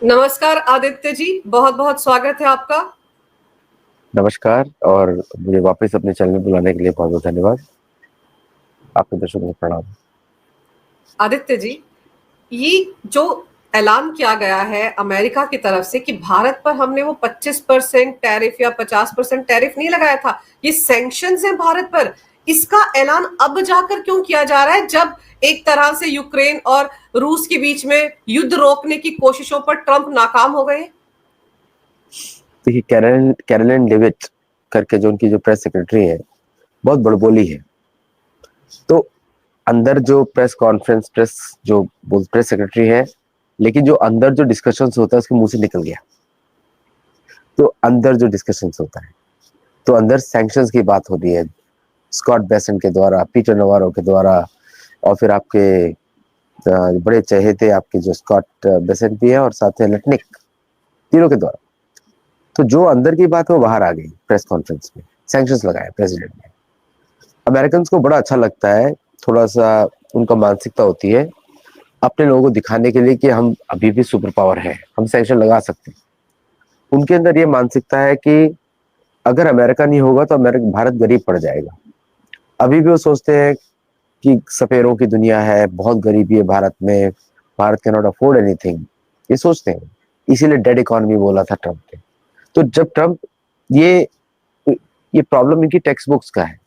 नमस्कार आदित्य जी, बहुत बहुत स्वागत है आपका। नमस्कार और मुझे वापस अपने चैनल में बुलाने के लिए बहुत बहुत धन्यवाद। आपके दर्शकों को प्रणाम। आदित्य जी, ये जो ऐलान किया गया है अमेरिका की तरफ से कि भारत पर हमने वो 25% टैरिफ या 50% टैरिफ नहीं लगाया था, ये सैंक्शंस है भारत पर। इसका ऐलान अब जाकर क्यों किया जा रहा है, जब एक तरह से यूक्रेन और रूस के बीच में युद्ध रोकने की कोशिशों पर ट्रंप नाकाम हो गए? देखिए, कैरोलिन लेविट करके जो उनकी जो प्रेस सेक्रेटरी है, बहुत बड़बोली है। तो अंदर जो प्रेस सेक्रेटरी है, लेकिन जो अंदर जो डिस्कशंस होता है उसके मुंह से निकल गया। तो अंदर जो डिस्कशंस होता है, तो अंदर सैंक्शंस की बात हो रही है, स्कॉट बेसेंट के द्वारा, पीटर नवारो के द्वारा, और फिर आपके बड़े चहेते आपके जो स्कॉट बेसेंट भी है और साथ में लेटनिक, तीनों के द्वारा। तो जो अंदर की बात वो बाहर आ गई प्रेस कॉन्फ्रेंस में, सैंक्शंस लगाए प्रेसिडेंट ने। अमेरिकन को बड़ा अच्छा लगता है, थोड़ा सा उनका मानसिकता होती है अपने लोगों को दिखाने के लिए कि हम अभी भी सुपर पावर है, हम सैंक्शन लगा सकते हैं। उनके अंदर ये मानसिकता है कि अगर अमेरिका नहीं होगा तो भारत गरीब पड़ जाएगा। अभी भी वो सोचते हैं कि सफेरों की दुनिया है, बहुत गरीबी है भारत में, Bharat can not afford anything, ये सोचते हैं। इसीलिए डेड इकोनॉमी बोला था ट्रम्प ने। तो जब ट्रम्प ये प्रॉब्लम इनकी टेक्स्ट बुक्स का है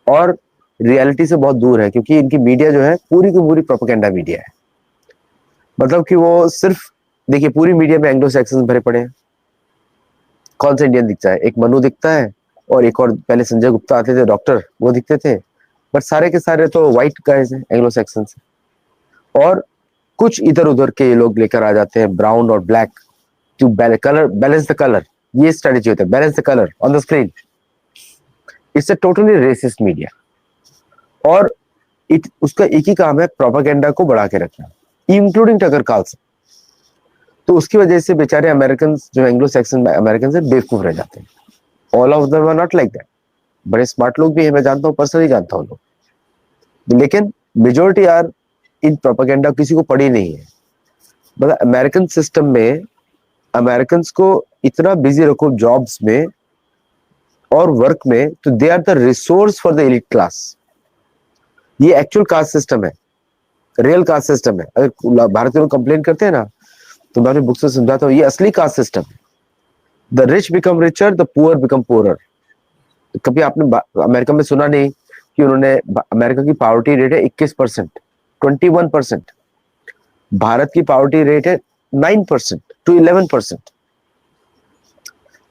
और रियलिटी से बहुत दूर है, क्योंकि इनकी मीडिया जो है पूरी की पूरी प्रोपेगेंडा मीडिया है। मतलब कि वो सिर्फ, देखिए, पूरी मीडिया में एंग्लो सैक्सन भरे पड़े हैं। कौन सा इंडियन दिखता है? एक मनु दिखता है और एक और पहले संजय गुप्ता आते थे डॉक्टर, वो दिखते थे। बट सारे के सारे तो व्हाइट गाइज हैं, एंग्लो सैक्सन से। और कुछ इधर उधर के लोग लेकर आ जाते हैं, ब्राउन और black, to balance the colour. ये स्ट्रेटेजी होता है, balance the colour on the screen. It's a totally racist media. और उसका एक ही काम है, प्रोपेगेंडा को बढ़ा के रखना, इंक्लूडिंग टकर कार्लसन। तो उसकी वजह से बेचारे अमेरिकन, जो एंग्लो सैक्सन अमेरिकन से बेवकूफ रह जाते हैं। All of them are not like that. बड़े स्मार्ट लोग भी है, मैं जानता हूँ, पर्सनली जानता हूँ लोग, लेकिन मेजोरिटी आर इन प्रोपेगेंडा, किसी को पड़ी नहीं है। मतलब अमेरिकन सिस्टम में अमेरिकन को इतना बिजी रखो जॉब्स में और वर्क में, तो they are the resource for the elite class. ये एक्चुअल कास्ट सिस्टम है, रियल कास्ट सिस्टम है। अगर भारत के लोग कंप्लेन करते हैं ना, तो मैं अपनी बुक से समझाता हूँ, ये असली कास्ट सिस्टम है। The rich become richer, the poor become poorer. कभी आपने अमेरिका में सुना नहीं कि उन्होंने, अमेरिका की पॉवर्टी रेट है 21%, 21%। भारत की पॉवर्टी रेट है 9% to 11%।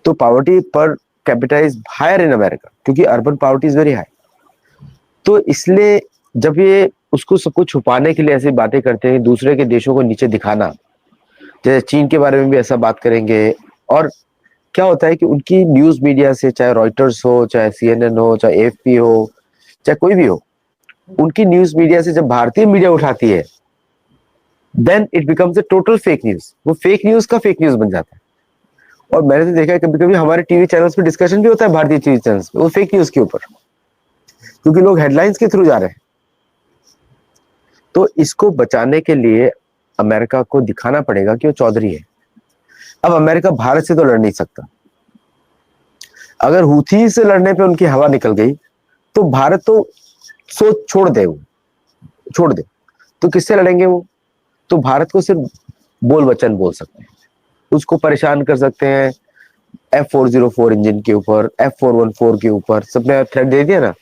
तो poverty per capita is higher in America, क्योंकि urban poverty is very high. तो इसलिए जब ये उसको सबको छुपाने के लिए ऐसी बातें करते हैं, दूसरे के देशों को नीचे दिखाना, जैसे चीन के बारे में भी ऐसा बात करेंगे। और क्या होता है कि उनकी न्यूज मीडिया से, चाहे रॉयटर्स हो, चाहे CNN हो, चाहे AFP हो, चाहे कोई भी हो, उनकी न्यूज मीडिया से जब भारतीय मीडिया उठाती है, then it becomes a total fake news. वो फेक न्यूज का फेक न्यूज बन जाता है। और मैंने तो देखा है, कभी कभी हमारे टीवी चैनल्स पे डिस्कशन भी होता है, भारतीय टीवी चैनल्स पे, वो फेक न्यूज के ऊपर, क्योंकि लोग हेडलाइंस के थ्रू जा रहे हैं। तो इसको बचाने के लिए अमेरिका को दिखाना पड़ेगा कि वो चौधरी है। अब अमेरिका भारत से तो लड़ नहीं सकता। अगर हूथी से लड़ने पे उनकी हवा निकल गई, तो भारत तो सोच छोड़ दे, वो छोड़ दे, तो किससे लड़ेंगे वो? तो भारत को सिर्फ बोल वचन बोल सकते हैं, उसको परेशान कर सकते हैं। F404 इंजन के ऊपर, F414 के ऊपर सबने थ्रेट दे दिया ना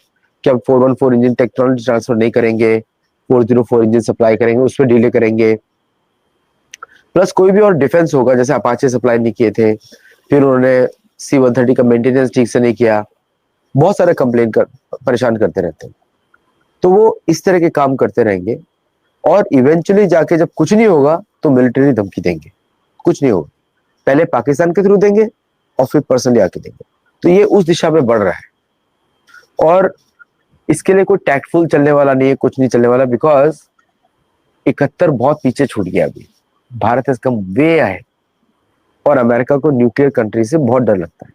कि अब 414 इंजन टेक्नोलॉजी ट्रांसफर नहीं करेंगे, 404 इंजन सप्लाई करेंगे, उस पर डिले करेंगे। प्लस कोई भी और डिफेंस होगा, जैसे अपाचे सप्लाई नहीं किए थे, फिर उन्होंने C-130 का मेंटेनेंस ठीक से नहीं किया, बहुत सारे कंप्लेन कर परेशान करते रहते हैं। तो वो इस तरह के काम करते रहेंगे और इवेंचुअली जाके जब कुछ नहीं होगा तो मिलिट्री धमकी देंगे, कुछ नहीं होगा, पहले पाकिस्तान के थ्रू देंगे और फिर पर्सनली आके देंगे। तो ये उस दिशा में बढ़ रहा है और इसके लिए कोई टैक्टफुल चलने वाला नहीं है, कुछ नहीं चलने वाला, बिकॉज 71 बहुत पीछे छूट गया। अभी भारत हैज कम वे है और अमेरिका को न्यूक्लियर कंट्री से बहुत डर लगता है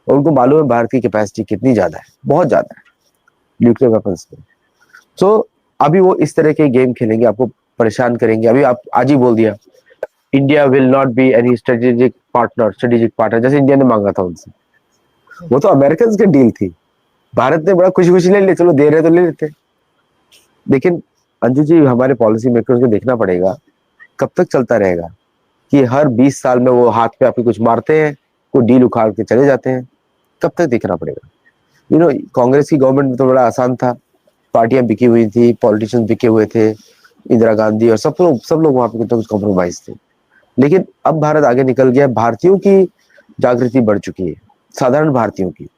और उनको मालूम है भारत की कैपेसिटी कितनी ज्यादा है, बहुत ज्यादा है न्यूक्लियर वेपन्स में। तो अभी वो इस तरह के गेम खेलेंगे, आपको परेशान करेंगे। अभी आप आज ही बोल दिया India will not be any strategic partner, जैसे इंडिया ने मांगा था उनसे। वो तो अमेरिकन की डील थी, भारत ने बड़ा खुशी खुशी ले लिया, चलो दे रहे तो ले लेते। लेकिन अंजू जी, हमारे पॉलिसी मेकर्स को देखना पड़ेगा कब तक चलता रहेगा कि हर 20 साल में वो हाथ पे आपके कुछ मारते हैं, कोई डील उखाड़ के चले जाते हैं। कब तक देखना पड़ेगा? कांग्रेस की गवर्नमेंट में तो बड़ा आसान था, पार्टियां बिकी हुई थी, पॉलिटिशियंस बिके हुए थे, इंदिरा गांधी और सब लोग वहां पे कुछ कॉम्प्रोमाइज थे। लेकिन अब भारत आगे निकल गया, भारतीयों की जागृति बढ़ चुकी है, साधारण भारतीयों की।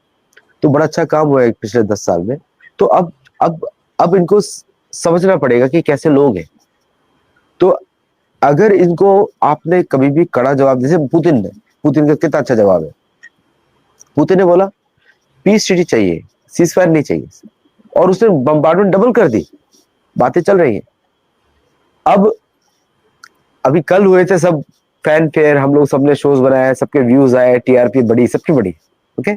तो बड़ा अच्छा काम हुआ है पिछले 10 साल में। तो अब इनको समझना पड़ेगा कि कैसे लोग हैं। तो अगर इनको आपने कभी भी कड़ा जवाब, जैसे पुतिन का कितना अच्छा जवाब है। पुतिन ने बोला पीस ट्रीटी चाहिए, सीज फायर नहीं चाहिए, और उसने बम्बार्डमेंट डबल कर दी। बातें चल रही हैं। अब अभी कल हुए थे सब फैन फेयर, हम लोग सबने शोज बनाया, सबके व्यूज आए, टीआरपी बढ़ी, सबकी बढ़ी। ओके,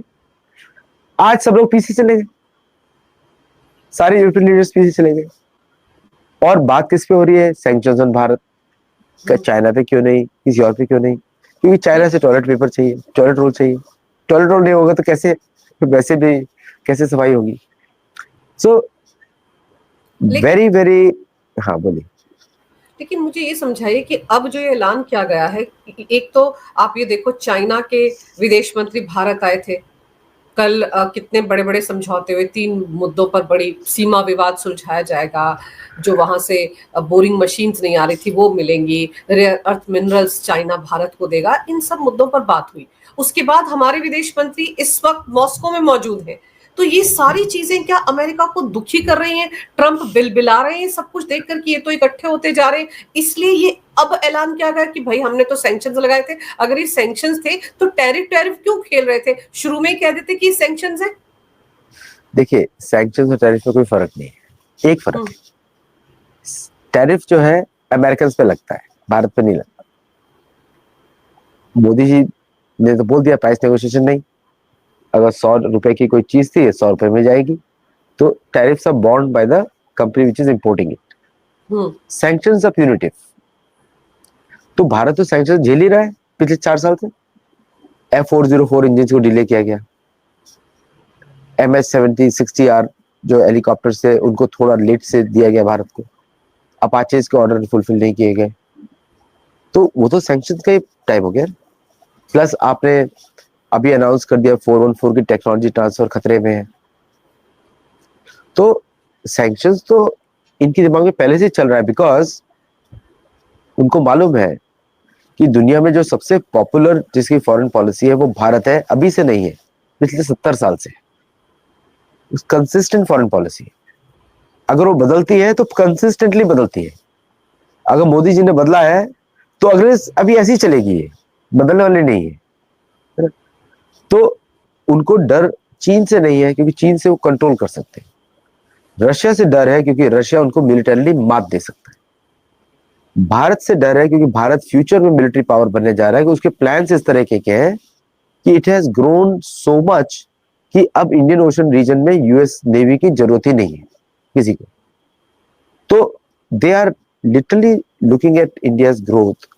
आज सब लोग पीसी चले गए, सारे यूरोपियन लीडर्स पीसी चले गए। और बात किस पे हो रही है? सैंक्शंस ऑन भारत का। चाइना पे क्यों नहीं, किसी और पे क्यों नहीं? क्योंकि चाइना से टॉयलेट पेपर चाहिए, टॉयलेट रोल चाहिए। टॉयलेट रोल नहीं होगा तो कैसे, वैसे भी कैसे सफाई होगी? सो वेरी वेरी, हाँ बोलिए। लेकिन मुझे ये समझाइए कि अब जो ये ऐलान किया गया है, एक तो आप ये देखो, चाइना के विदेश मंत्री भारत आए थे कल, कितने बड़े बड़े समझौते हुए, 3 मुद्दों पर बड़ी सीमा विवाद सुलझाया जाएगा। जो वहां से बोरिंग मशीन्स नहीं आ रही थी वो मिलेंगी, rare earth minerals China Bharat को देगा, इन सब मुद्दों पर बात हुई। उसके बाद हमारे विदेश मंत्री इस वक्त मॉस्को में मौजूद हैं। तो ये सारी चीजें क्या अमेरिका को दुखी कर रही हैं? ट्रंप बिलबिला रहे हैं सब कुछ देखकर कि ये तो इकट्ठे होते जा रहे हैं, इसलिए ये अब ऐलान किया गया कि भाई हमने तो सैंक्शंस लगाए थे। अगर ये सैंक्शंस थे तो टैरिफ टैरिफ क्यों खेल रहे थे? शुरू में कह देते कि सैंक्शंस है। देखिए, सैंक्शंस और टैरिफ में कोई फर्क नहीं है। एक फर्क है, टैरिफ जो है अमेरिकन पे लगता है, भारत पे नहीं लगता। मोदी जी ने तो बोल दिया प्राइस नेगोशिएशन नहीं। अगर 100 रुपए की कोई चीज थी, 100 रुपए में जाएगी। तो tariffs are borne by the company which is importing it. Sanctions are punitive. तो भारत तो सैंक्शन झेल ही रहा है पिछले 4 साल से। F404 इंजन को डिले किया गया, MH-70 60R जो हेलीकॉप्टर से, उनको थोड़ा लेट से दिया गया भारत को। अपाचेज के ऑर्डर फुलफिल नहीं किए गए, तो वो तो सैंक्शन का ही टाइम हो गया। प्लस आपने अभी अनाउंस कर दिया 414 की टेक्नोलॉजी ट्रांसफर खतरे में है। तो सैंक्शंस तो इनके दिमाग में पहले से चल रहा है, बिकॉज उनको मालूम है कि दुनिया में जो सबसे पॉपुलर जिसकी फॉरेन पॉलिसी है वो भारत है, अभी से नहीं है, पिछले 70 साल से। कंसिस्टेंट फॉरेन पॉलिसी, अगर वो बदलती है तो कंसिस्टेंटली बदलती है। अगर मोदी जी ने बदला है तो अगले अभी ऐसी चलेगी, ये बदलने वाली नहीं है। तो उनको डर चीन से नहीं है, क्योंकि चीन से वो कंट्रोल कर सकते हैं। रशिया से डर है क्योंकि रशिया उनको मिलिटरीली मात दे सकता है। भारत से डर है क्योंकि भारत फ्यूचर में मिलिट्री पावर बनने जा रहा है, कि उसके प्लान्स इस तरह के हैं कि it has grown so much कि अब इंडियन ओशन रीजन में यूएस नेवी की जरूरत ही नहीं है किसी को। तो they are literally looking at India's growth.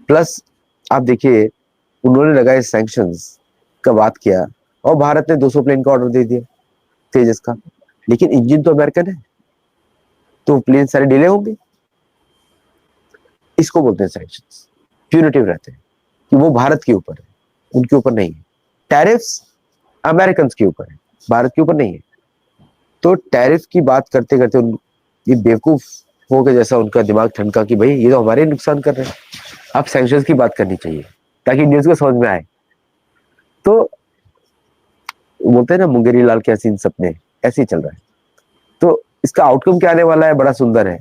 Plus आप देखिए, उन्होंने लगाए सैंक्शंस का बात किया, और भारत ने 200 प्लेन का ऑर्डर दे दिया तेजस का, लेकिन इंजन तो अमेरिकन है, तो प्लेन सारे डिले होंगे। इसको बोलते हैं सैंक्शंस, प्यूनिटिव रहते हैं, कि वो भारत के ऊपर है, उनके ऊपर नहीं है। टैरिफ्स अमेरिकन के ऊपर है, भारत के ऊपर नहीं है। तो टैरिफ की बात करते करते ये बेवकूफ हो गए, जैसा उनका दिमाग ठनका कि भाई ये तो हमारे नुकसान कर रहे हैं, अब सैंक्शंस की बात करनी चाहिए ताकि इंडियंस को समझ में आए। तो बोलते हैं ना, मुंगेरी लाल के हसीन सपने, ऐसे ही चल रहा है। तो इसका आउटकम क्या आने वाला है, बड़ा सुंदर है।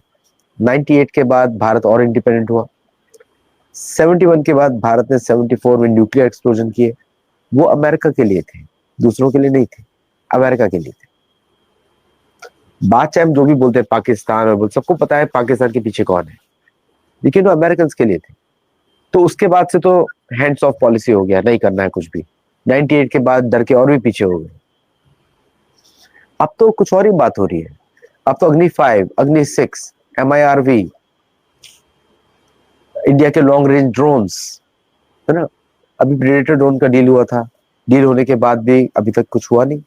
98 के बाद भारत और इंडिपेंडेंट हुआ। 71 के बाद भारत ने 74 में न्यूक्लियर एक्सप्लोजन किए। वो अमेरिका के लिए थे, दूसरों के लिए नहीं थे, अमेरिका के लिए थे। बात चाहे हम जो भी बोलते हैं पाकिस्तान, और सबको पता है पाकिस्तान के पीछे कौन है, लेकिन वो अमेरिकन के लिए थे। तो उसके बाद से तो हैंड्स ऑफ पॉलिसी हो गया, नहीं करना है कुछ भी। 98 के बाद डर के और भी पीछे हो गए। अब तो कुछ और ही बात हो रही है। अब तो अग्नि 5, अग्नि 6, MIRV, इंडिया के लॉन्ग रेंज ड्रोन्स, है ना, अभी प्रेडेटर ड्रोन का डील हुआ था, डील होने के बाद भी अभी तक कुछ हुआ नहीं।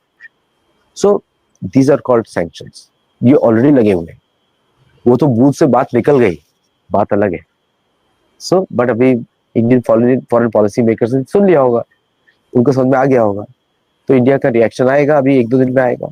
So these are called sanctions, ये ऑलरेडी लगे हुए हैं। वो तो बूथ से बात निकल गई, बात अलग है। सो बट अभी इंडियन फॉरेन पॉलिसी मेकर्स ने सुन लिया होगा, उनको समझ में आ गया होगा, तो इंडिया का रिएक्शन आएगा, अभी 1-2 दिन में आएगा।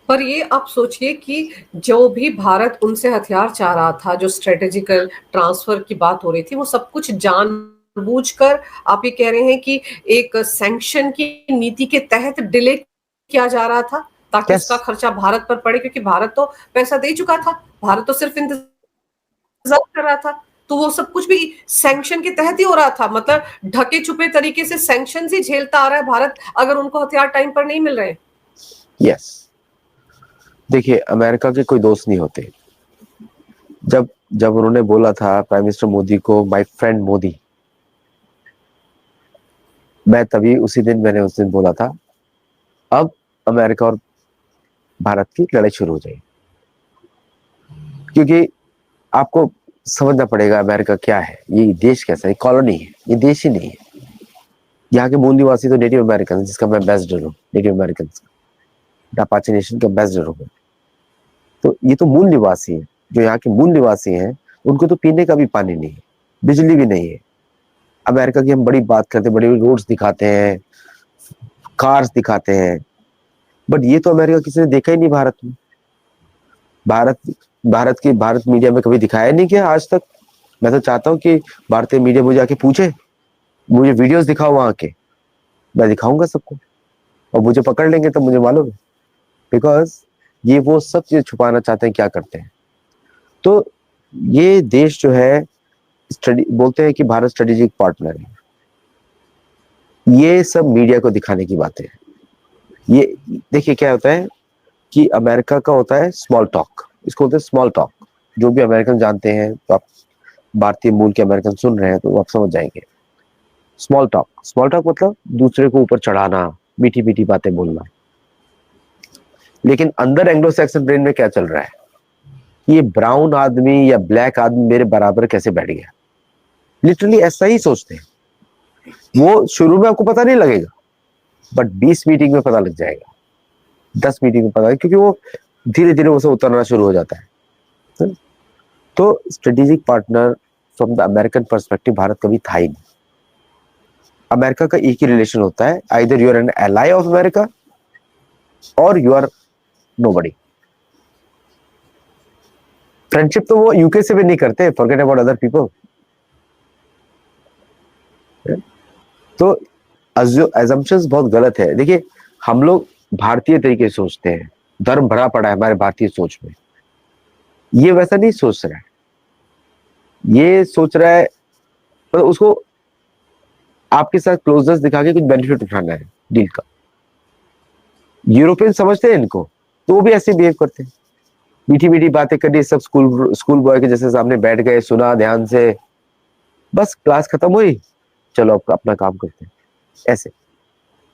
पर ये आप सोचिए कि जो भी भारत उनसे हथियार चाह रहा था, जो स्ट्रेटेजिकल ट्रांसफर की बात हो रही थी, वो सब कुछ जानबूझकर आप ये कह रहे हैं कि एक सैंक्शन की नीति के तहत डिले किया जा रहा था, ताकि Yes. उसका खर्चा भारत पर पड़े, क्योंकि भारत तो पैसा दे चुका था, भारत तो सिर्फ इंतजार कर रहा था। तो वो सब कुछ भी सैंक्शन के तहत ही हो रहा था, मतलब ढके छुपे तरीके से सैंक्शन ही झेलता आ रहा है भारत, अगर उनको हथियार टाइम पर नहीं मिल रहे। यस, देखिए अमेरिका के कोई दोस्त नहीं होते। जब जब उन्होंने बोला था प्राइम मिनिस्टर मोदी को माय फ्रेंड मोदी, मैं तभी उसी दिन मैंने उस दिन बोला था अब अमेरिका और भारत की लड़ाई शुरू हो जाएगी, क्योंकि आपको समझना पड़ेगा अमेरिका क्या है, ये देश कैसा है, कॉलोनी है, ये देश ही नहीं है। यहाँ के मूल निवासी तो नेटिव अमेरिकन, जिसका मैं एम्बेसडर हूँ, नेटिव अमेरिकन अपाचे नेशन का एम्बेसडर हूँ। तो ये तो मूल निवासी है, जो यहाँ के मूल निवासी हैं, उनको तो पीने का भी पानी नहीं है, बिजली भी नहीं है। अमेरिका की हम बड़ी बात करते हैं, बड़ी बड़ी रोड्स दिखाते हैं, कार्स दिखाते हैं, बट ये तो अमेरिका किसी ने देखा ही नहीं भारत में। भारत मीडिया में कभी दिखाया नहीं किया आज तक। मैं तो चाहता हूँ कि भारतीय मीडिया मुझे आके पूछे, मुझे वीडियोस दिखाओ वहां के, मैं दिखाऊंगा सबको, और मुझे पकड़ लेंगे तब मुझे मालूम है, बिकॉज ये वो सब चीजें छुपाना चाहते हैं, क्या करते हैं। तो ये देश जो है बोलते हैं कि भारत स्ट्रेटेजिक पार्टनर है, ये सब मीडिया को दिखाने की बातें हैं। ये देखिए क्या होता है कि अमेरिका का होता है स्मॉल टॉक, इसको बोलते हैं स्मॉल टॉक। जो भी अमेरिकन जानते हैं, तो आप भारतीय मूल के अमेरिकन सुन रहे हैं तो आप समझ जाएंगे। स्मॉल टॉक मतलब दूसरे को ऊपर चढ़ाना, मीठी मीठी बातें बोलना। लेकिन अंदर एंग्लो सैक्सन ब्रेन में क्या चल रहा है, ये ब्राउन आदमी या ब्लैक आदमी मेरे बराबर कैसे बैठ गया, लिटरली ऐसा ही सोचते हैं। वो शुरू में आपको पता नहीं लगेगा, बट 20 मीटिंग में पता लग जाएगा, 10 मीटिंग में पता, क्योंकि वो धीरे धीरे उसे उतरना शुरू हो जाता है। तो strategic partner from the American perspective Bharat कभी था ही नहीं। अमेरिका का एक ही रिलेशन होता है, either you are an ally of America और यू आर नोबडी। फ्रेंडशिप तो वो यूके से भी नहीं करते, फॉरगेट अबाउट अदर पीपल। तो assumptions बहुत गलत है। देखिए हम लोग भारतीय तरीके से सोचते हैं, धर्म भरा पड़ा है हमारे भारतीय सोच में। ये वैसा नहीं सोच रहा है, ये सोच रहा है तो उसको आपके साथ क्लोजनेस दिखा के कुछ बेनिफिट उठाना है डील का। यूरोपियन समझते हैं इनको, तो वो भी ऐसे बिहेव करते हैं, मीठी मीठी बातें करनी, सब स्कूल बॉय के जैसे सामने बैठ गए, सुना ध्यान से, बस क्लास खत्म हुई, चलो अब अपना काम करते हैं, ऐसे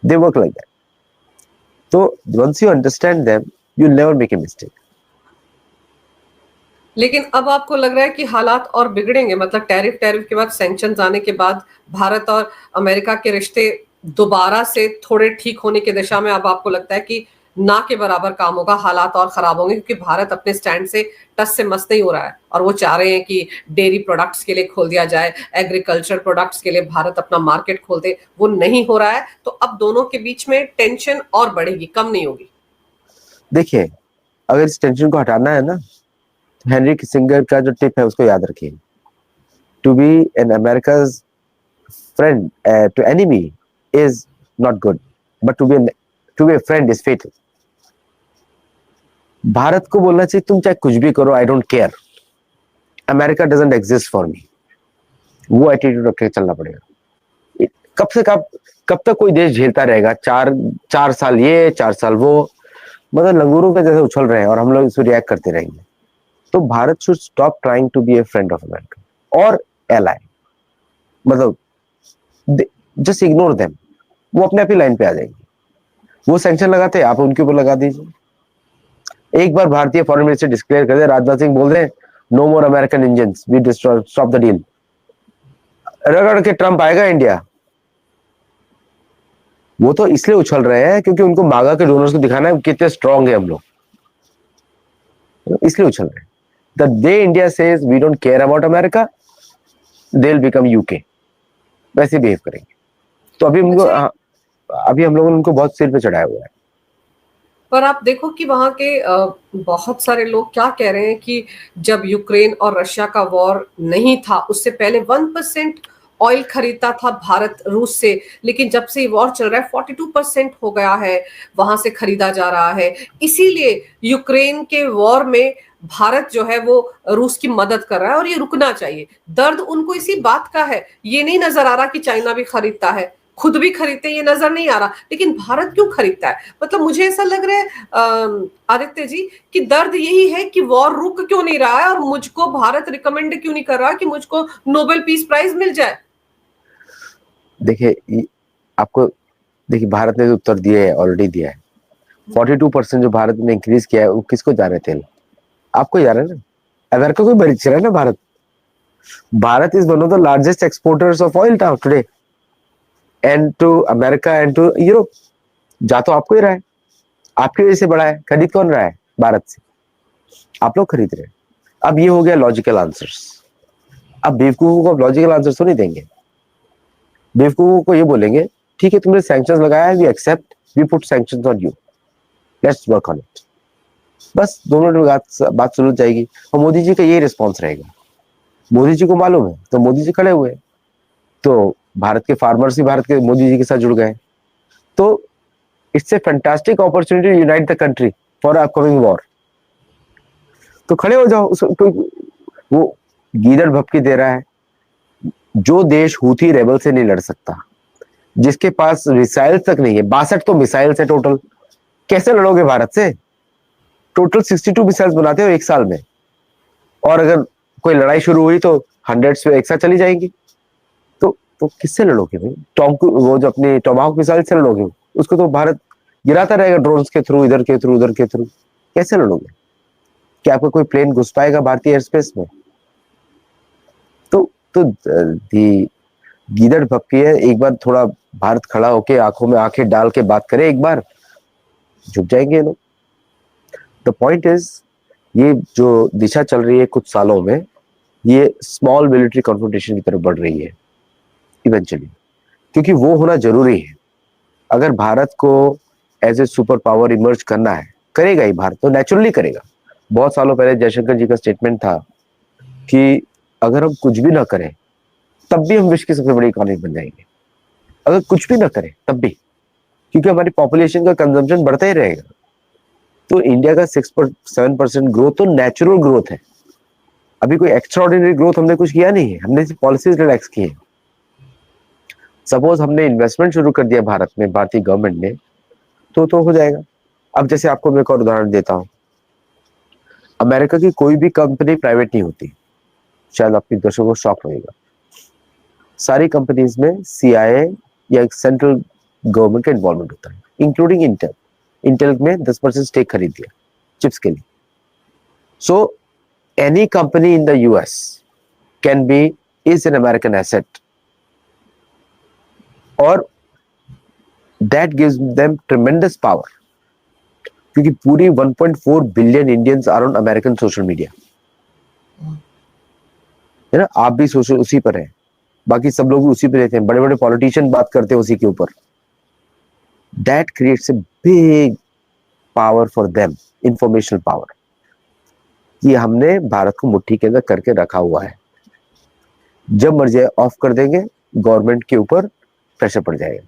दे वर्क लाइक दैट। तो once you understand them you never make a mistake. लेकिन अब आपको लग रहा है कि हालात और बिगड़ेंगे, मतलब टैरिफ के बाद, सैंक्शंस आने के बाद भारत और अमेरिका के रिश्ते दोबारा से थोड़े ठीक होने की दिशा में, अब आपको लगता है कि ना के बराबर काम होगा, हालात और खराब होंगे, क्योंकि भारत अपने स्टैंड से टस से मस नहीं हो रहा है, और वो चाह रहे हैं कि डेयरी प्रोडक्ट्स के लिए खोल दिया जाए, एग्रीकल्चर प्रोडक्ट्स के लिए भारत अपना मार्केट खोल दे, वो नहीं हो रहा है। तो अब दोनों के बीच में टेंशन और बढ़ेगी, कम नहीं होगी। देखिए अगर इस टेंशन को हटाना है ना, हेनरी किसिंगर का जो टिप है उसको याद रखिए, to be an America's friend to enemy is not good, but to be a friend is fatal. Bharat को बोलना चाहिए तुम चाहे कुछ भी करो, I don't care, America doesn't exist for me. वो एटीट्यूड रख के चलना पड़ेगा। कब तक कोई देश झेलता रहेगा, 4 साल ये 4 साल वो, मतलब लंगूरों के जैसे उछल रहे हैं और हम लोग इसको रिएक्ट करते रहेंगे। तो Bharat should stop trying to be a friend of America और एलाई, मतलब जस्ट इग्नोर देम, वो अपने आप ही लाइन पे आ जाएंगे। वो सैंक्शन लगाते हैं, आप उनके ऊपर लगा दीजिए। एक बार भारतीय फॉरेन मिनिस्टर डिक्लेयर कर दे, राजनाथ सिंह बोल रहे हैं no more American engines, we destroy, stop the deal. रगड़ के ट्रम्प आएगा इंडिया। वो तो इसलिए उछल रहे हैं क्योंकि उनको मागा के डोनर्स को दिखाना है कितने स्ट्रांग है हम लोग, इसलिए उछल रहे हैं। The day India says we don't care about America, they will become UK, वैसे बिहेव करेंगे। तो अभी उनको, अभी हम लोगों ने उनको बहुत सिर पे चढ़ाया हुआ है। पर आप देखो कि वहां के बहुत सारे लोग क्या कह रहे हैं कि जब यूक्रेन और रशिया का वॉर नहीं था उससे पहले 1% ऑयल खरीदता था भारत रूस से, लेकिन जब से वॉर चल रहा है 42% हो गया है, वहां से खरीदा जा रहा है। इसीलिए यूक्रेन के वॉर में भारत जो है वो रूस की मदद कर रहा है और ये रुकना चाहिए। दर्द उनको इसी बात का है, ये नहीं नजर आ रहा कि चाइना भी खरीदता है, खुद भी खरीदते, ये नजर नहीं आ रहा, लेकिन भारत क्यों खरीदता है? मतलब मुझे ऐसा लग रहा है आदित्य जी कि दर्द यही है कि वॉर रुक क्यों नहीं रहा है और मुझको भारत रिकमेंड क्यों नहीं कर रहा कि मुझको नोबेल पीस प्राइज मिल जाए। देखिए आपको, देखिए भारत ने तो उत्तर दिया है, ऑलरेडी दिया है। 42% जो भारत ने इंक्रीज किया है वो किसको जा रहे थे? आपको जा रहा है ना, अमेरिका को बेच रहा है ना Bharat. Bharat is one of the largest exporters of oil now today, and to America and to Europe. जा तो आपको ही रहा है, आपकी वजह से बढ़ा है। खरीद कौन रहा है भारत से? आप लोग खरीद रहे हैं। अब ये हो गया लॉजिकल आंसर्स। अब बेवकूफों को लॉजिकल आंसर्स तो नहीं देंगे। बेवकूफों को ये बोलेंगे ठीक है तुमने सैंक्शंस लगाया है, we accept, we put sanctions on you, let's work on it. बस दोनों में बात सुलझ जाएगी। और मोदी जी का यही रिस्पॉन्स रहेगा। मोदी जी को मालूम है तो मोदी जी खड़े हुए, तो भारत के फार्मर्स भी भारत के मोदी जी के साथ जुड़ गए। तो it's a fantastic opportunity to unite the country for upcoming war. तो खड़े हो जाओ। वो गीदड़ भपकी दे रहा है। जो देश हूथी रेबल से नहीं लड़ सकता, जिसके पास मिसाइल तक नहीं है, 62 तो मिसाइल है टोटल, कैसे लड़ोगे भारत से? टोटल 62 मिसाइल्स बनाते हो एक साल में, और अगर कोई लड़ाई शुरू हुई तो 100 पे एक साथ चली जाएंगी। तो किससे लड़ोगे भाई? वो जो अपनी टोमाहोक मिसाइल से लड़ोगे, उसको तो भारत गिराता रहेगा ड्रोन्स के थ्रू, इधर के थ्रू उधर के थ्रू। कैसे लड़ोगे? क्या आपका कोई प्लेन घुस पाएगा भारतीय एयर स्पेस में? तो गीदड़ भपकी है। एक बार थोड़ा भारत खड़ा होके आंखों में आंखें डाल के बात करे, एक बार झुक जाएंगे लोग। द पॉइंट इज, ये जो दिशा चल रही है कुछ सालों में, ये स्मॉल मिलिट्री कॉन्फ्रंटेशन की तरफ बढ़ रही है इवेंचुअली, क्योंकि वो होना जरूरी है। अगर भारत को as a super power emerge करना है, करेगा ही भारत, तो नेचुरली करेगा। बहुत सालों पहले जयशंकर जी का स्टेटमेंट था कि अगर हम कुछ भी ना करें तब भी हम विश्व की सबसे बड़ी इकोनॉमी बन जाएंगे। अगर कुछ भी ना करें तब भी, क्योंकि हमारी पॉपुलेशन का कंजम्पशन बढ़ता ही रहेगा। तो इंडिया का 6-7% ग्रोथ तो नेचुरल ग्रोथ है। अभी कोई एक्स्ट्राऑर्डिनरी ग्रोथ हमने कुछ किया नहीं है, हमने पॉलिसीज रिलैक्स की है। सपोज हमने इन्वेस्टमेंट शुरू कर दिया भारत में, भारतीय गवर्नमेंट ने, तो हो जाएगा। अब जैसे आपको मैं एक और उदाहरण देता हूं, अमेरिका की कोई भी कंपनी प्राइवेट नहीं होती, शायद आपके दर्शकों को शॉक लगेगा। सारी कंपनीज में सीआईए या सेंट्रल गवर्नमेंट का इन्वॉल्वमेंट होता है, इंक्लूडिंग इंटेल। इंटेल में 10% स्टेक खरीद दिया चिप्स के लिए। So any company in the US can be is an American asset, और that gives them tremendous power, क्योंकि पूरी 1.4 billion Indians are on American social media, है ना। आप भी सोशल उसी पर हैं, बाकी सब लोग भी उसी पे रहते हैं, बड़े बड़े पॉलिटिशियन बात करते हैं उसी के ऊपर। That creates a big power for them, informational power. ये हमने भारत को मुट्ठी के अंदर करके रखा हुआ है। जब मर्जी ऑफ कर देंगे, गवर्नमेंट के ऊपर प्रेशर पड़ जाएगा,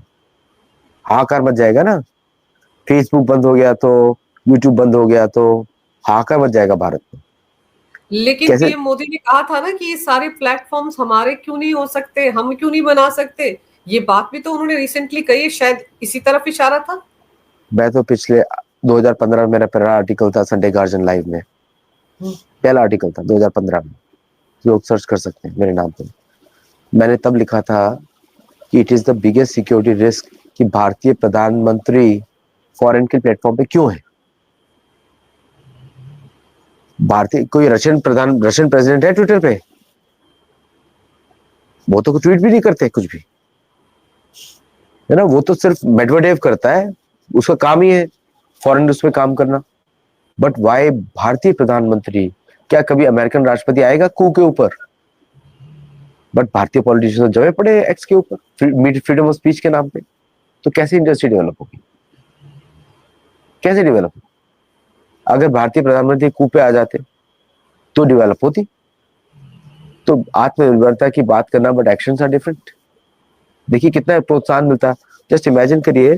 हाहाकार मच जाएगा ना। फेसबुक बंद हो गया तो, यूट्यूब बंद हो गया तो हाहाकार मच जाएगा भारत में। लेकिन पीएम मोदी ने कहा था ना कि ये सारे प्लेटफॉर्म्स हमारे क्यों नहीं हो सकते, हम क्यों नहीं बना सकते? ये बात भी तो उन्होंने रिसेंटली कही है, शायद इसी तरफ इशारा था। मैं तो पिछले 2015 में मेरा पहला आर्टिकल था संडे गार्जियन लाइव में, पहला आर्टिकल था 2015 में, लोग सर्च कर सकते हैं मेरे नाम पर। मैंने तब लिखा था कि it is the biggest security risk कि भारतीय प्रधानमंत्री फॉरेन के प्लेटफॉर्म पे क्यों है। भारतीय कोई रशियन प्रेसिडेंट है ट्विटर पे? वो तो ट्वीट भी नहीं करते कुछ भी, है ना। वो तो सिर्फ मेडवेडेव करता है, उसका काम ही है फॉरेन न्यूज पे काम करना। बट वाई भारतीय प्रधानमंत्री, क्या कभी अमेरिकन राष्ट्रपति आएगा कू के ऊपर? बट भारतीय पॉलिटिशियन जमे पड़े एक्स के ऊपर फ्रीडम ऑफ स्पीच के नाम पे। तो कैसे इंडस्ट्री डेवलप होगी, कैसे डेवलप? अगर भारतीय प्रधानमंत्री कू पे आ जाते तो डेवलप होती। तो आत्मनिर्भरता की बात करना, बट एक्शंस आर डिफरेंट। देखिए कितना प्रोत्साहन मिलता। जस्ट इमेजिन करिए,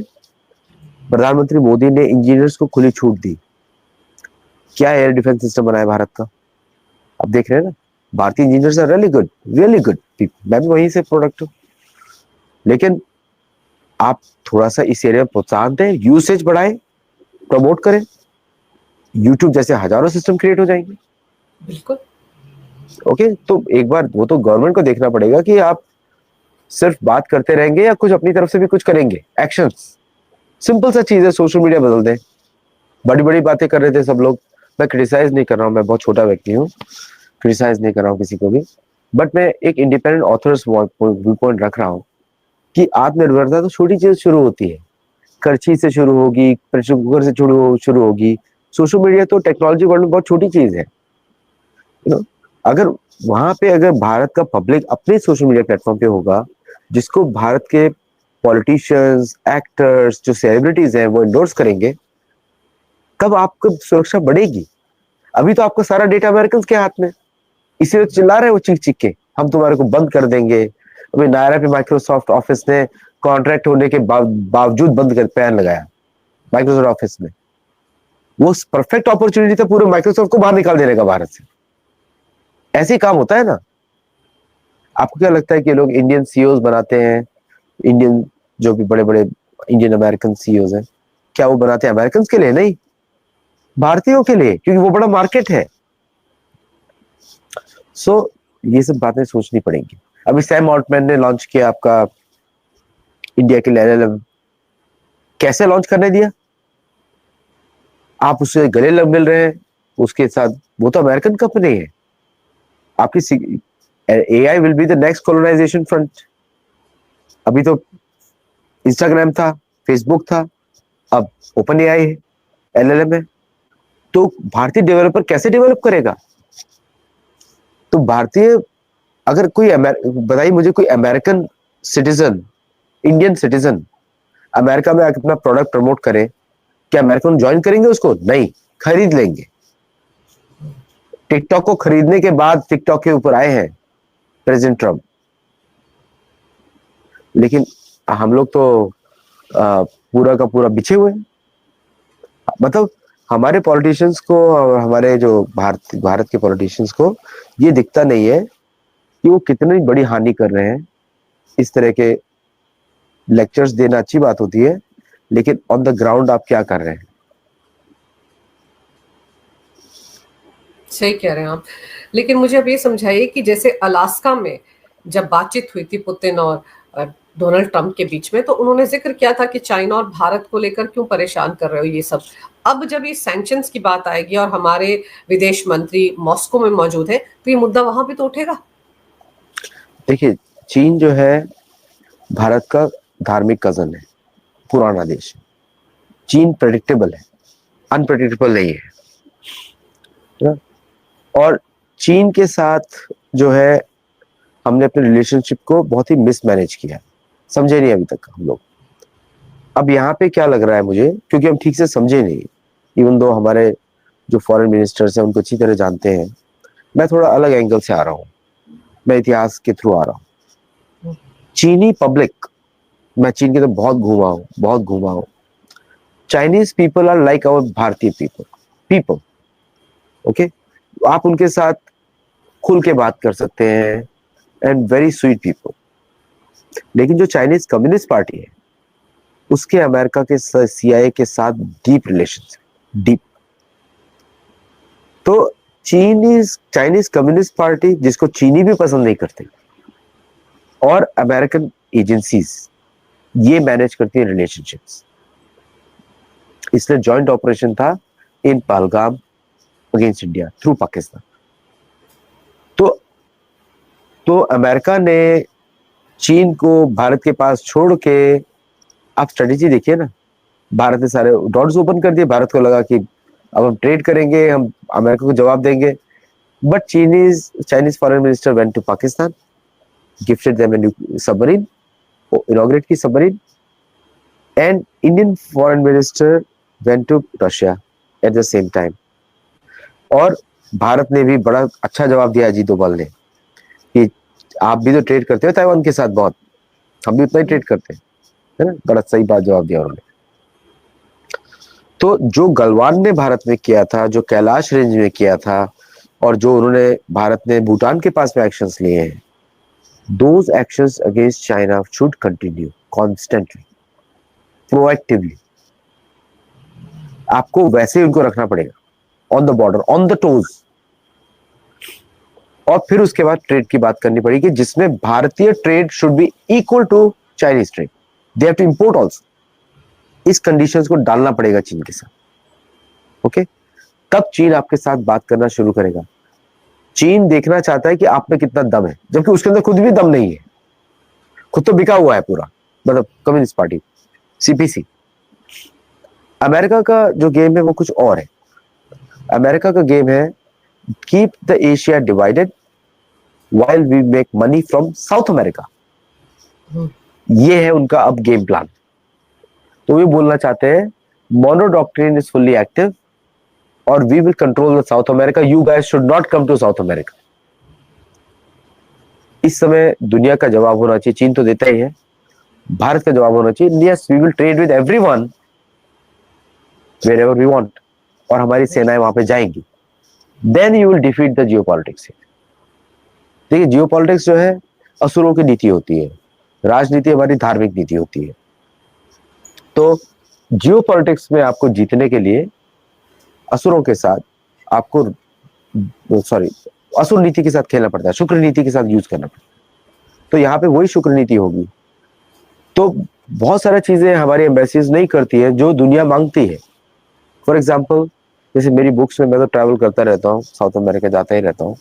प्रधानमंत्री मोदी ने इंजीनियर्स को खुली छूट दी, क्या एयर डिफेंस सिस्टम बनाया भारत का। अब देख रहे हैं ना, भारतीय engineers are really good people. मैं भी वहीं से प्रोडक्ट हूँ। लेकिन आप थोड़ा सा इस एरिया में प्रोत्साहन दें, यूसेज बढ़ाएं, प्रमोट करें, यूट्यूब जैसे हजारों सिस्टम क्रिएट हो जाएंगे। बिल्कुल। ओके, तो एक बार वो तो गवर्नमेंट को देखना पड़ेगा कि आप सिर्फ बात करते रहेंगे या कुछ अपनी तरफ से भी कुछ करेंगे, एक्शंस। सिंपल सा चीज है, सोशल मीडिया बदल दें। बड़ी बड़ी बातें कर रहे थे सब लोग, मैं क्रिटिसाइज नहीं कर रहा हूँ, मैं बहुत छोटा व्यक्ति हूँ, क्रिटिसाइज नहीं कर रहा हूँ किसी को भी, बट मैं एक इंडिपेंडेंट ऑथर्स व्यू पॉइंट रख रहा हूँ कि आत्मनिर्भरता तो छोटी चीज शुरू होती है, करछी से शुरू होगी, प्रेशर कुकर से शुरू होगी। सोशल मीडिया तो टेक्नोलॉजी वर्ल्ड में बहुत छोटी चीज है, अगर वहां पे अगर भारत का पब्लिक अपने सोशल मीडिया प्लेटफॉर्म पे होगा, जिसको भारत के पॉलिटिशियंस, एक्टर्स, जो सेलिब्रिटीज हैं वो इंडोर्स करेंगे, तब आपको सुरक्षा बढ़ेगी। अभी तो आपका सारा डेटा अमेरिकन के हाथ में, इसीलिए चिल्ला रहे हैं वो चीख चीख के, हम तुम्हारे को बंद कर देंगे। अभी नायरा पे माइक्रोसॉफ्ट ऑफिस ने कॉन्ट्रैक्ट होने के बावजूद बंद कर पैन लगाया माइक्रोसॉफ्ट ऑफिस में। वो परफेक्ट अपॉर्चुनिटी था पूरे माइक्रोसॉफ्ट को बाहर निकाल देने का भारत से। ऐसे ही काम होता है ना। आपको क्या लगता है कि लोग इंडियन सीईओज बनाते हैं, इंडियन जो भी बड़े बड़े इंडियन अमेरिकन सीईओज हैं, क्या वो बनाते हैं अमेरिकन के लिए? नहीं, भारतीयों के लिए, क्योंकि वो बड़ा मार्केट है। सो ये सब बातें सोचनी पड़ेंगी। अभी सैम ऑल्टमैन ने लॉन्च किया आपका इंडिया के लिए LLM। कैसे लॉन्च करने दिया? आप उससे गले लग मिल रहे हैं उसके साथ, वो तो अमेरिकन कंपनी है। आपकी AI will be the next colonisation front. अभी तो इंस्टाग्राम था, फेसबुक था, अब ओपन AI है, LLM है। तो भारतीय डेवलपर कैसे डेवलप करेगा? तो भारतीय, अगर कोई बताइए मुझे, कोई American citizen, Indian citizen America में अपना प्रोडक्ट प्रमोट करे, क्या अमेरिकन ज्वाइन करेंगे उसको? नहीं, खरीद लेंगे। टिकटॉक को खरीदने के बाद टिकटॉक के ऊपर आए हैं प्रेसिडेंट ट्रम्प। लेकिन हम लोग तो पूरा का पूरा बिछे हुए हैं। मतलब हमारे पॉलिटिशियंस को और हमारे जो भारत के पॉलिटिशियंस को ये दिखता नहीं है कि वो कितनी बड़ी हानि कर रहे हैं। इस तरह के लेक्चर्स देना अच्छी बात होती है, लेकिन ऑन द ग्राउंड आप क्या कर रहे हैं? सही कह रहे हैं आप। लेकिन मुझे अब ये समझाइए कि जैसे अलास्का में जब बातचीत हुई थी पुतिन और डोनाल्ड ट्रंप के बीच में, तो उन्होंने जिक्र किया था कि चाइना और भारत को लेकर क्यों परेशान कर रहे हो ये सब। अब जब ये सैंक्शंस की बात आएगी और हमारे विदेश मंत्री मॉस्को में मौजूद है, तो ये मुद्दा वहां भी तो उठेगा। देखिए, चीन जो है भारत का धार्मिक कजन है, पुराना देश है। चीन प्रेडिक्टेबल है, अनप्रेडिक्टेबल नहीं है। और चीन के साथ जो है हमने अपने रिलेशनशिप को बहुत ही मिसमैनेज किया, समझे नहीं अभी तक हम लोग। अब यहाँ पे क्या लग रहा है मुझे, क्योंकि हम ठीक से समझे नहीं, इवन दो हमारे जो फॉरेन मिनिस्टर्स हैं उनको अच्छी तरह जानते हैं। मैं थोड़ा अलग एंगल से आ रहा हूँ, मैं इतिहास के थ्रू आ रहा हूँ। चीनी पब्लिक, मैं चीन के तो बहुत घूमा हूँ। Chinese people are like our भारतीय पीपल। ओके, आप उनके साथ खुल के बात कर सकते हैं, एंड वेरी स्वीट पीपल। लेकिन जो चाइनीज कम्युनिस्ट पार्टी है, उसके अमेरिका के CIA के साथ डीप रिलेशन है, डीप। तो चाइनीज कम्युनिस्ट पार्टी, जिसको चीनी भी पसंद नहीं करते, और अमेरिकन एजेंसीज, ये मैनेज करती है रिलेशनशिप्स। इसलिए जॉइंट ऑपरेशन था in Pahalgam, against India through Pakistan. तो अमेरिका ने चीन को भारत के पास छोड़ के, आप स्ट्रेटेजी देखिए ना, भारत ने सारे डॉट्स ओपन कर दिए। भारत को लगा कि अब हम ट्रेड करेंगे, हम अमेरिका को जवाब देंगे। But Chinese foreign minister went to Pakistan, gifted them a submarine, inaugurate की submarine, and Indian foreign minister went to Russia at the same time. और भारत ने भी बड़ा अच्छा जवाब दिया अजीत डोभाल ने कि आप भी तो ट्रेड करते हो ताइवान के साथ बहुत, हम भी उतना ही ट्रेड करते हैं, है ना। बड़ा सही बात जवाब दिया उन्होंने। तो जो गलवान ने भारत में किया था, जो कैलाश रेंज में किया था, और जो उन्होंने भारत ने भूटान के पास में एक्शंस लिए हैं, those actions against China should continue constantly, proactively. आपको वैसे उनको रखना पड़ेगा on the border, on the toes. और फिर उसके बाद ट्रेड की बात करनी पड़ेगी, जिसमें भारतीय trade should be equal to Chinese trade. They have to import also. इस कंडीशंस को डालना पड़ेगा चीन के साथ, ओके। तब चीन आपके साथ बात करना शुरू करेगा। चीन देखना चाहता है कि आप में कितना दम है, जबकि उसके अंदर खुद भी दम नहीं है। खुद तो बिका हुआ है पूरा, मतलब कम्युनिस्ट पार्टी, सीपीसी। अमेरिका का जो गेम है वो कुछ और है। अमेरिका का गेम है keep the Asia divided while we make money from South America. ये है उनका अब गेम प्लान। तो वे बोलना चाहते हैं mono doctrine is fully active और we will control the South America, you guys should not come to South America. इस समय दुनिया का जवाब होना चाहिए, चीन तो देता ही है, भारत का जवाब होना चाहिए yes we will trade with everyone wherever we want, और हमारी सेनाएं वहां पे जाएंगी। Then you will defeat the geopolitics. देखिए जियोपॉलिटिक्स जो है असुरों की नीति होती है, राजनीति हमारी धार्मिक नीति होती है। तो जियोपॉलिटिक्स में आपको जीतने के लिए असुरों के साथ आपको असुर नीति के साथ खेलना पड़ता है, शुक्र नीति के साथ यूज करना पड़ता है। तो यहाँ पे वही शुक्र नीति होगी। तो बहुत सारी चीजें हमारी एम्बेसीज नहीं करती है जो दुनिया मांगती है। फॉर एग्जाम्पल जैसे मेरी बुक्स में मैं तो ट्रैवल करता रहता हूँ, साउथ अमेरिका जाता ही रहता हूँ।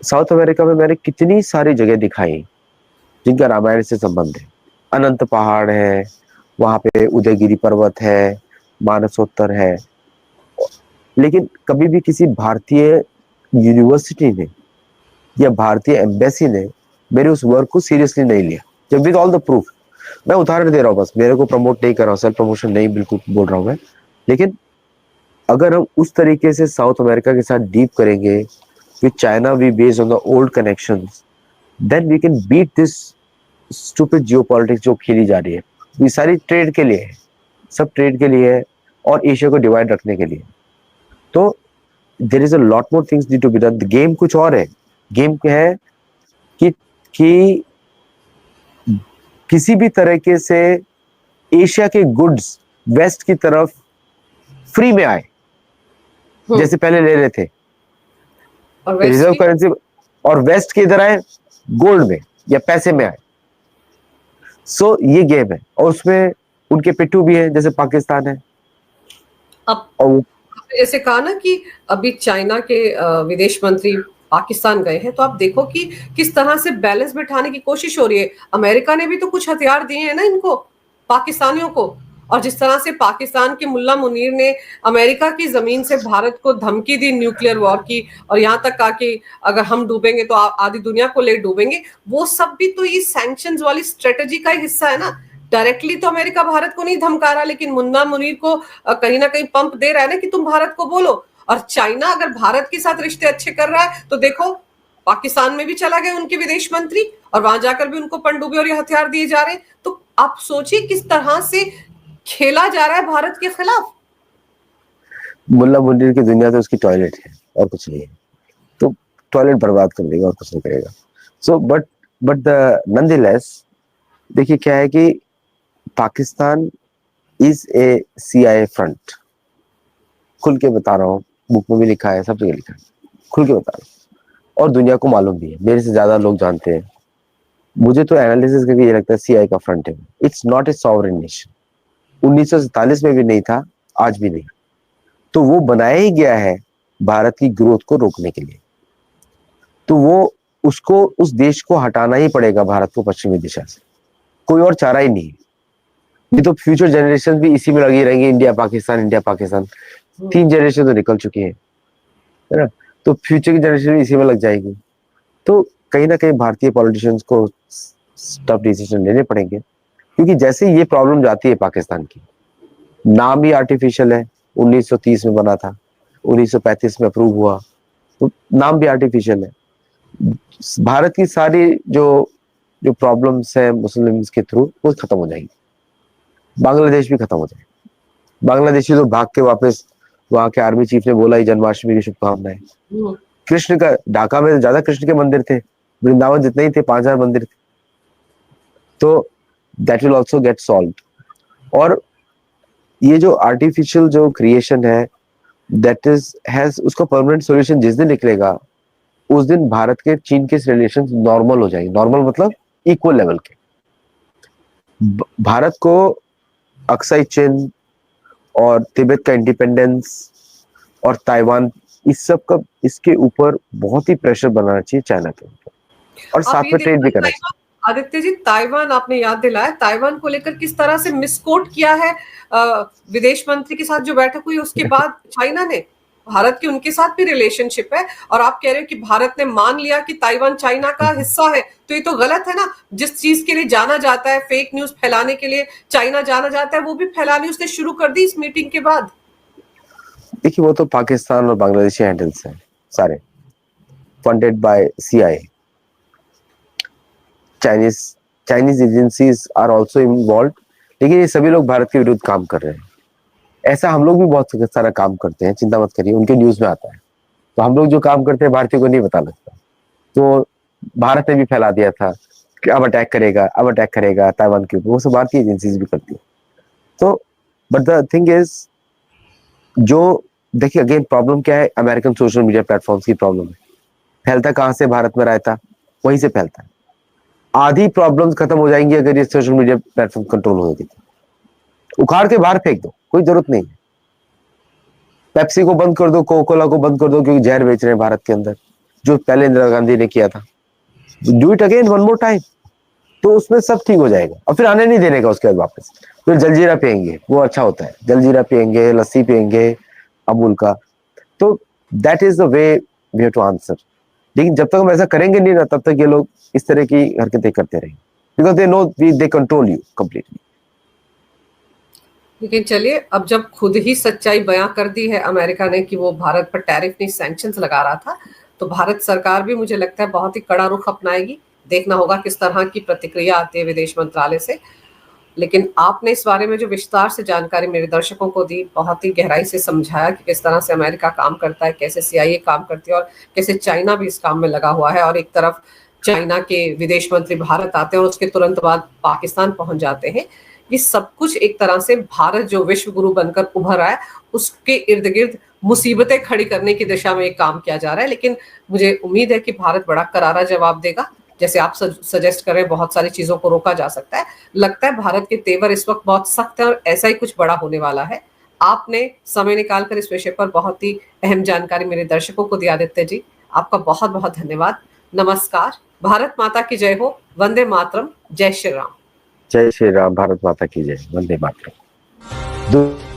साउथ अमेरिका में मैंने कितनी सारी जगह दिखाई जिनका रामायण से संबंध है। अनंत पहाड़ है, वहां पे उदयगिरी पर्वत है, मानसोत्तर है। लेकिन कभी भी किसी भारतीय यूनिवर्सिटी ने या भारतीय एम्बेसी ने मेरे उस वर्क को सीरियसली नहीं लिया, जब विद ऑल द प्रूफ। मैं उदाहरण दे रहा हूँ बस, मेरे को प्रमोट नहीं कर रहा हूँ, सेल्फ प्रमोशन नहीं बिल्कुल बोल रहा हूँ मैं। लेकिन अगर हम उस तरीके से साउथ अमेरिका के साथ डीप करेंगे with China, we based on the old connections, then we can beat this stupid geopolitics जो खेली जा रही है। ये सारी ट्रेड के लिए है, सब ट्रेड के लिए है और एशिया को डिवाइड रखने के लिए। तो there is a lot more things need to be done. Game कुछ और है। गेम क्या है कि किसी भी तरीके से एशिया के गुड्स वेस्ट की तरफ फ्री में आए, जैसे पहले ले रहे थे रिजर्व करेंसी, और वेस्ट के इधर आए गोल्ड में या पैसे में आए। सो ये गेम है और उसमें उनके पिट्ठू भी है, जैसे पाकिस्तान है। अब ऐसे कहा ना कि अभी चाइना के विदेश मंत्री पाकिस्तान गए हैं, तो आप देखो कि किस तरह से बैलेंस बिठाने की कोशिश हो रही है। अमेरिका ने भी तो कुछ हथियार दिए हैं ना इनको, पाकिस्तानियों को। और जिस तरह से पाकिस्तान के मुल्ला मुनीर ने अमेरिका की जमीन से भारत को धमकी दी न्यूक्लियर वॉर की, और यहाँ तक कहा कि अगर हम डूबेंगे तो आधी दुनिया को ले डूबेंगे, वो सब भी तो ये सैंक्शंस वाली स्ट्रेटेजी का हिस्सा है ना। डायरेक्टली तो अमेरिका भारत को नहीं धमका रहा, लेकिन मुन्ना मुनीर को कहीं ना कहीं पंप दे रहा है ना कि तुम भारत को बोलो। और चाइना अगर भारत के साथ रिश्ते अच्छे कर रहा है तो देखो पाकिस्तान में भी चला गया उनके विदेश मंत्री, और वहां जाकर भी उनको पनडुब्बी और ये हथियार दिए जा रहे हैं। तो आप सोचिए किस तरह से खेला जा रहा है भारत के खिलाफ। मुल्ला मुनीर की दुनिया तो उसकी टॉयलेट है और कुछ नहीं है। तो टॉयलेट बर्बाद कर देगा और कुछ नहीं करेगा। सो बट द नॉनदलेस देखिए क्या है कि Pakistan is a CIA front. खुल के बता रहा हूँ, बुक में भी लिखा है, सब जगह लिखा है, खुल के बता रहा हूँ। और दुनिया को मालूम भी है, मेरे से ज्यादा लोग जानते हैं। मुझे तो एनालिसिस करके ये लगता है CIA का फ्रंट है। It's not a sovereign nation. 1947 में भी नहीं था, आज भी नहीं। तो वो बनाया ही गया है भारत की ग्रोथ को रोकने के लिए। तो वो उसको उस देश को हटाना ही पड़ेगा भारत को पश्चिमी दिशा से, कोई और चारा ही नहीं। ये तो फ्यूचर जनरेशन भी इसी में लगी रहेंगी, India Pakistan India Pakistan, 3 generation तो निकल चुकी है ना। तो फ्यूचर की जनरेशन भी इसी में लग जाएगी। तो कहीं ना कहीं भारतीय पॉलिटिशियंस को टफ डिसीजन लेने पड़ेंगे, क्योंकि जैसे ये प्रॉब्लम जाती है पाकिस्तान की, नाम ही आर्टिफिशियल है, 1930 में बना था, 1935 में अप्रूव हुआ, तो नाम भी आर्टिफिशियल है। भारत की सारी जो जो प्रॉब्लम्स है मुस्लिम्स के थ्रू वो खत्म हो जाएंगी, बांग्लादेश भी खत्म हो जाएगा। बांग्लादेशी तो भाग के वापस, वहां के आर्मी चीफ ने बोला ही जन्माष्टमी की शुभकामनाएं। कृष्ण का, ढाका में ज्यादा कृष्ण के मंदिर थे, वृंदावन जितने ही थे, 5000 मंदिर थे। तो that will also get solve. और ये जो आर्टिफिशियल जो क्रिएशन है दैट इज हैज, उसका परमानेंट सॉल्यूशन जिस दिन निकलेगा उस दिन भारत के चीन के रिलेशन नॉर्मल हो जाएंगे। नॉर्मल मतलब इक्वल लेवल के। भारत को अक्साई चिन और तिब्बत का इंडिपेंडेंस और ताइवान, इस सब का, इसके ऊपर बहुत ही प्रेशर बनाना चाहिए चाइना के ऊपर, और साथ में ट्रेड भी करना चाहिए। आदित्य जी, ताइवान आपने याद दिलाया, ताइवान को लेकर किस तरह से मिसकोट किया है विदेश मंत्री के साथ जो बैठक हुई उसके बाद चाइना ने। भारत की उनके साथ भी रिलेशनशिप है और आप कह रहे हो कि भारत ने मान लिया कि ताइवान चाइना का हिस्सा है, तो ये तो गलत है ना। जिस चीज के लिए जाना जाता है, फेक न्यूज फैलाने के लिए चाइना जाना जाता है, वो भी फैलानी उसने शुरू कर दी इस मीटिंग के बाद। देखिए, वो तो पाकिस्तान और बांग्लादेशी हैंडल्स हैं सारे, funded by CIA। Chinese agencies are also involve, लेकिन ये सभी लोग भारत के विरुद्ध काम कर रहे हैं। ऐसा हम लोग भी बहुत सारा काम करते हैं, चिंता मत करिए, उनके न्यूज में आता है। तो हम लोग जो काम करते हैं भारतीयों को नहीं पता लगता। तो भारत ने भी फैला दिया था कि अब अटैक करेगा ताइवान के ऊपर, वो सब भारतीय एजेंसीज भी करती है। तो बट द थिंग इज, जो देखिए अगेन प्रॉब्लम क्या है, अमेरिकन सोशल मीडिया प्लेटफॉर्म्स की प्रॉब्लम है। फैलता कहाँ से, भारत में रहता वहीं से फैलता है। आधी प्रॉब्लम्स खत्म हो जाएंगी अगर ये सोशल मीडिया प्लेटफॉर्म कंट्रोल होगी। उखाड़ के बाहर फेंक दो, कोई जरूरत नहीं है। पेप्सी को बंद कर दो, कोका कोला को बंद कर दो, क्योंकि जहर बेच रहे हैं भारत के अंदर, जो पहले इंदिरा गांधी ने किया था। Do it again one more time, तो उसमें सब ठीक हो जाएगा। और फिर आने नहीं देने का उसके बाद वापस। फिर जलजीरा पियेंगे, वो अच्छा होता है, जलजीरा पियेंगे, लस्सी पियेंगे अमूल का। तो that is the way we have to answer. लेकिन जब तक हम ऐसा करेंगे नहीं ना, तब तक ये लोग इस तरह की हरकतें करते रहेंगे, because they know they control you completely. लेकिन चलिए, अब जब खुद ही सच्चाई बयां कर दी है अमेरिका ने कि वो भारत पर टैरिफ नहीं सैंक्शंस लगा रहा था, तो भारत सरकार भी मुझे लगता है बहुत ही कड़ा रुख अपनाएगी। देखना होगा किस तरह की प्रतिक्रिया आती है विदेश मंत्रालय से। लेकिन आपने इस बारे में जो विस्तार से जानकारी मेरे दर्शकों को दी, बहुत ही गहराई से समझाया कि किस तरह से अमेरिका काम करता है, कैसे CIA काम करती है और कैसे चाइना भी इस काम में लगा हुआ है। और एक तरफ चाइना के विदेश मंत्री भारत आते हैं और उसके तुरंत बाद पाकिस्तान पहुंच जाते हैं। ये सब कुछ एक तरह से भारत जो विश्व गुरु बनकर उभर रहा है उसके इर्द गिर्द मुसीबतें खड़ी करने की दिशा में एक काम किया जा रहा है। लेकिन मुझे उम्मीद है कि भारत बड़ा करारा जवाब देगा। जैसे आप सजेस्ट कर रहे हैं, बहुत सारी चीजों को रोका जा सकता है। लगता है भारत के तेवर इस वक्त बहुत सख्त है और ऐसा ही कुछ बड़ा होने वाला है। आपने समय निकालकर इस विषय पर बहुत ही अहम जानकारी मेरे दर्शकों को दिया। आदित्य जी, आपका बहुत बहुत धन्यवाद। नमस्कार। भारत माता की जय हो। वंदे मातरम। जय श्री राम। जय श्री राम। भारत माता की जय। वंदे मातरम।